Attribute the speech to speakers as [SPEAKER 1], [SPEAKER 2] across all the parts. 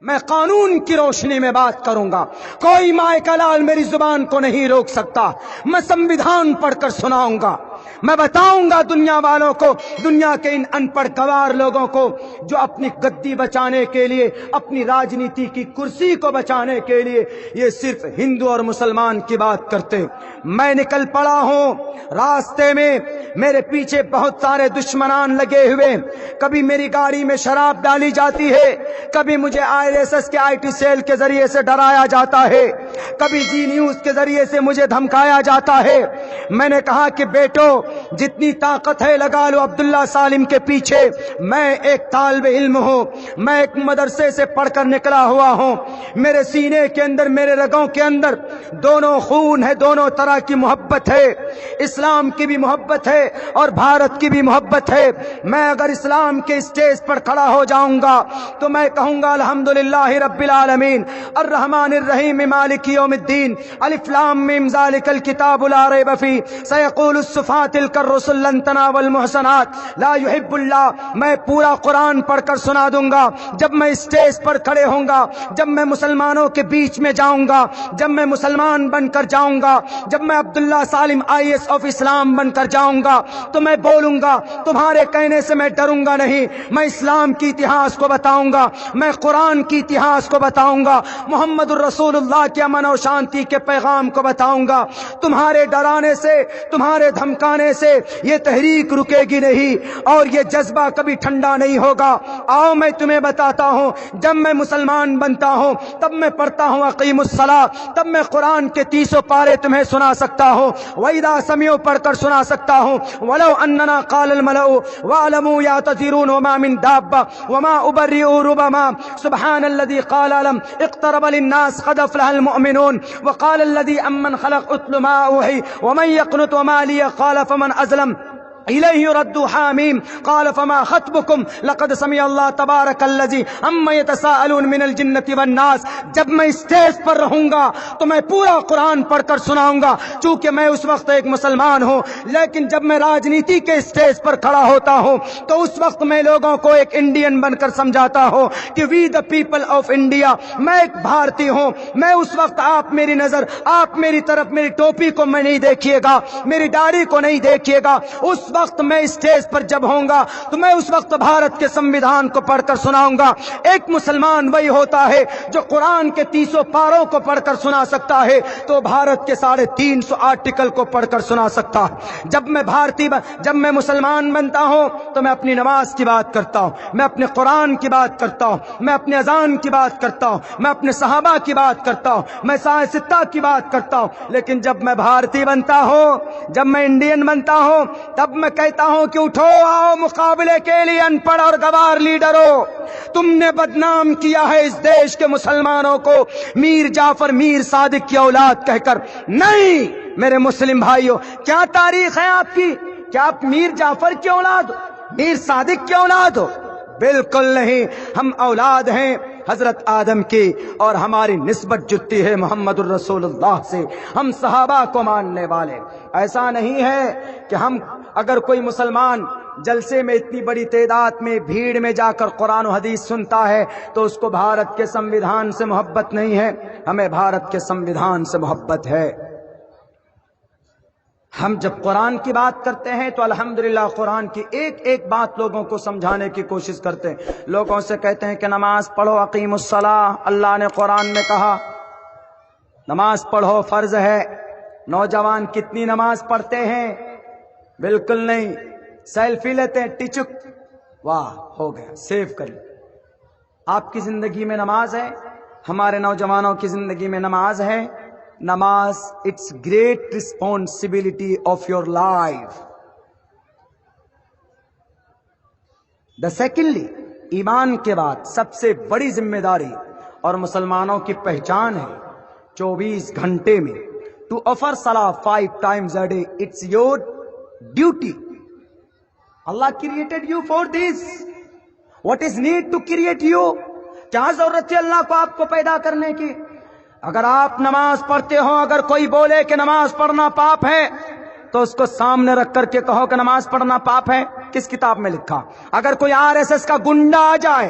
[SPEAKER 1] میں قانون کی روشنی میں بات کروں گا، کوئی مائے کا لال میری زبان کو نہیں روک سکتا۔ میں سنویدھان پڑھ کر سناؤں گا، میں بتاؤں گا دنیا والوں کو، دنیا کے ان ان پڑھ گوار لوگوں کو جو اپنی گدی بچانے کے لیے، اپنی راجنیتی کی کرسی کو بچانے کے لیے یہ صرف ہندو اور مسلمان کی بات کرتے۔ میں نکل پڑا ہوں راستے میں، میرے پیچھے بہت سارے دشمنان لگے ہوئے، کبھی میری گاڑی میں شراب ڈالی جاتی ہے، کبھی مجھے RSS کے IT سیل کے ذریعے سے ڈرایا جاتا ہے، کبھی زی نیوز کے ذریعے سے مجھے دھمکایا جاتا ہے۔ میں نے کہا کہ بیٹو جتنی طاقت ہے لگا لو عبداللہ سالم کے پیچھے، میں ایک طالب علم ہوں، میں ایک مدرسے سے پڑھ کر نکلا ہوا ہوں، میرے سینے کے اندر، میرے رگوں کے اندر دونوں خون ہے، دونوں طرح کی محبت ہے، اسلام کی بھی محبت ہے اور بھارت کی بھی محبت ہے۔ میں اگر اسلام کے اسٹیج پر کھڑا ہو جاؤں گا تو میں کہوں گا الحمدللہ رب العالمین الرحمن الرحیم مالک یوم الدین الف لام میم ذالک الکتاب لا ریب فیہ سیقول الصفات تلک الرسل لن تنالوا المحسنات لا يحب اللہ۔ میں پورا قرآن پڑھ کر سنا دوں گا جب میں اسٹیج پر کھڑے ہوں گا، جب میں مسلمانوں کے بیچ میں جاؤں گا، جب میں مسلمان بن کر جاؤں گا، جب میں عبداللہ سالم IAS آف اسلام بن کر جاؤں گا تو میں بولوں گا، تمہارے کہنے سے میں ڈروں گا نہیں، میں اسلام کی اتہاس کو بتاؤں گا، میں قرآن کی اتہاس کو بتاؤں گا، محمد الرسول اللہ کے امن و شانتی کے پیغام کو بتاؤں گا۔ تمہارے ڈرانے سے، تمہارے دھمکانے سے یہ تحریک رکے گی نہیں اور یہ جذبہ کبھی ٹھنڈا نہیں ہوگا۔ آؤ میں تمہیں بتاتا ہوں، جب میں مسلمان بنتا ہوں تب میں پڑھتا ہوں اقیم الصلاۃ، تب میں قرآن کے 30 پارے تمہیں سنا سکتا ہوں، وَإِذَا سَمِعُوا پڑھ کر سنا سکتا ہوں، وَلَوْ أَنَّنَا قَالَ الْمَلَأُ وَاعْلَمُوا يَعْتَذِرُونَ وَمَا مِن دَابَّةٍ وَمَا أُبَرِّئُ رُبَمَا سبحان الذي قال لم اقترب للناس قد أفلح المؤمنون وقال الذي أمن خلق أتل ما أوحي ومن يقنط وما لي قال فمن أظلم إليه يرد حاميم قال فما خطبكم لقد سمع الله تبارك الذي عما يتساءلون من الجنة والناس۔ جب میں اسٹیج پر رہوں گا تو میں پورا قرآن پڑھ کر سناؤں گا، چونکہ میں اس وقت ایک مسلمان ہوں، لیکن جب میں راجنیتی کے اسٹیج پر کھڑا ہوتا ہوں تو اس وقت میں لوگوں کو ایک انڈین بن کر سمجھاتا ہوں کہ وی دا پیپل آف انڈیا، میں ایک بھارتی ہوں۔ میں اس وقت آپ میری نظر، آپ میری طرف، میری ٹوپی کو میں نہیں دیکھیے گا، میری داڑھی کو نہیں دیکھیے گا، اس وقت میں اسٹیج پر جب ہوں گا تو میں اس وقت بھارت کے سنویدھان کو پڑھ کر سناؤں گا۔ ایک مسلمان وہی ہوتا ہے جو قرآن کے 30 پاروں کو پڑھ کر سنا سکتا ہے تو بھارت کے 350 آرٹیکل کو پڑھ کر سنا سکتا ہے۔ جب میں مسلمان بنتا ہوں تو میں اپنی نماز کی بات کرتا ہوں، میں اپنے قرآن کی بات کرتا ہوں، میں اپنے اذان کی بات کرتا ہوں، میں اپنے صحابہ کی بات کرتا ہوں، میں سائے ستہ کی بات کرتا ہوں۔ لیکن جب میں بھارتی بنتا ہوں، جب میں انڈین بنتا ہوں، تب میں کہتا ہوں کہ اٹھو آؤ مقابلے کے لیے ان پڑھ اور گوار لیڈروں، تم نے بدنام کیا ہے اس دیش کے مسلمانوں کو میر جعفر میر صادق کی اولاد کہہ کر۔ نہیں میرے مسلم بھائیوں، کیا تاریخ ہے آپ کی؟ کیا آپ میر جعفر کی اولاد ہو، میر صادق کی اولاد ہو؟ بالکل نہیں، ہم اولاد ہیں حضرت آدم کی اور ہماری نسبت جتتی ہے محمد الرسول اللہ سے، ہم صحابہ کو ماننے والے۔ ایسا نہیں ہے کہ ہم اگر کوئی مسلمان جلسے میں اتنی بڑی تعداد میں بھیڑ میں جا کر قرآن و حدیث سنتا ہے تو اس کو بھارت کے سنویدھان سے محبت نہیں ہے۔ ہمیں بھارت کے سنویدھان سے محبت ہے۔ ہم جب قرآن کی بات کرتے ہیں تو الحمدللہ قرآن کی ایک ایک بات لوگوں کو سمجھانے کی کوشش کرتے ہیں۔ لوگوں سے کہتے ہیں کہ نماز پڑھو، اقیم الصلاۃ، اللہ نے قرآن میں کہا نماز پڑھو، فرض ہے۔ نوجوان کتنی نماز پڑھتے ہیں؟ بالکل نہیں، سیلفی لیتے ہیں، ٹچک، واہ ہو گیا، سیو کر لیں۔ آپ کی زندگی میں نماز ہے، ہمارے نوجوانوں کی زندگی میں نماز ہے۔ نماز it's great responsibility of your life. Secondly, ایمان کے بعد سب سے بڑی ذمہ داری اور مسلمانوں کی پہچان ہے 24 گھنٹے میں ٹو آفر صلاح 5 times a day. It's your duty. Allah created you for this. What is need to create you? کیا ضرورت ہے اللہ کو آپ کو پیدا کرنے کی؟ اگر آپ نماز پڑھتے ہو، اگر کوئی بولے کہ نماز پڑھنا پاپ ہے تو اس کو سامنے رکھ کر کے کہو کہ نماز پڑھنا پاپ ہے، کس کتاب میں لکھا؟ اگر کوئی RSS کا گنڈا آ جائے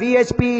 [SPEAKER 1] VHP,